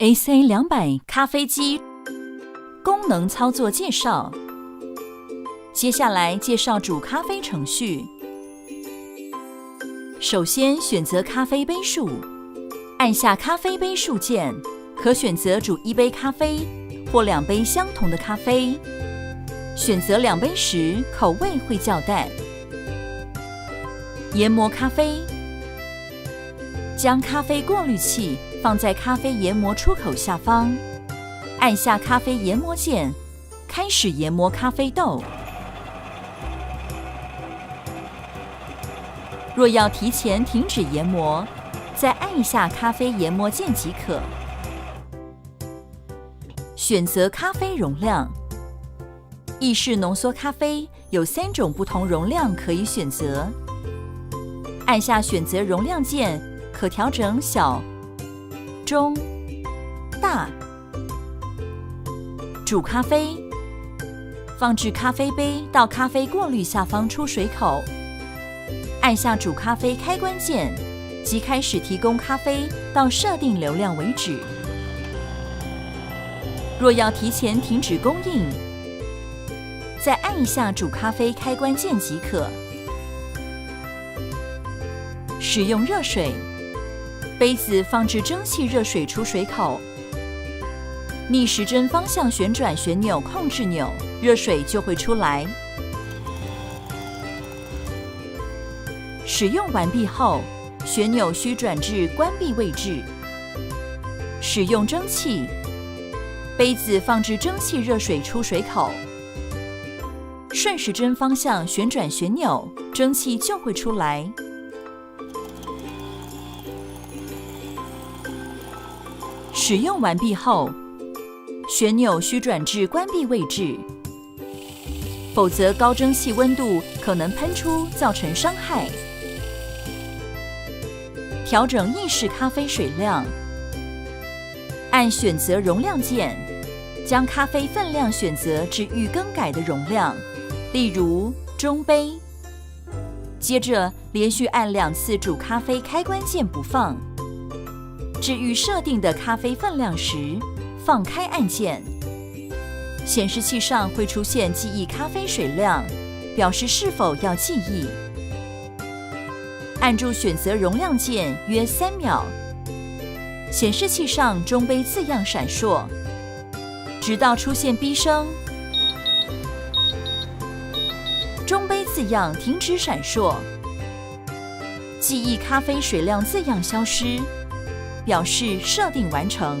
AC200 咖啡机功能操作介绍。接下来介绍煮咖啡程序。首先选择咖啡杯数，按下咖啡杯数键，可选择煮1杯咖啡或2杯相同的咖啡。选择2杯时，口味会较淡。研磨咖啡，将咖啡过滤器放在咖啡研磨出口下方，按下咖啡研磨键，开始研磨咖啡豆。若要提前停止研磨，再按一下咖啡研磨键即可。选择咖啡容量，意式浓缩咖啡有3种不同容量可以选择，按下选择容量键，可调整小、中、大。煮咖啡，放置咖啡杯到咖啡过滤下方出水口，按下煮咖啡开关键，即开始提供咖啡到设定流量为止。若要提前停止供应，再按一下煮咖啡开关键即可。使用热水，杯子放置蒸汽热水出水口，逆时针方向旋转旋钮控制钮，热水就会出来。使用完毕后，旋钮需转至关闭位置。使用蒸汽，杯子放置蒸汽热水出水口，顺时针方向旋转旋钮，蒸汽就会出来。使用完毕后，旋钮需转至关闭位置，否则高蒸汽温度可能喷出，造成伤害。调整意式咖啡水量，按选择容量键，将咖啡分量选择至预更改的容量，例如中杯。接着连续按2次煮咖啡开关键不放，至预设定的咖啡分量时，放开按键。显示器上会出现记忆咖啡水量，表示是否要记忆。按住选择容量键约3秒，显示器上中杯字样闪烁，直到出现哔声，中杯字样停止闪烁，记忆咖啡水量字样消失，表示设定完成。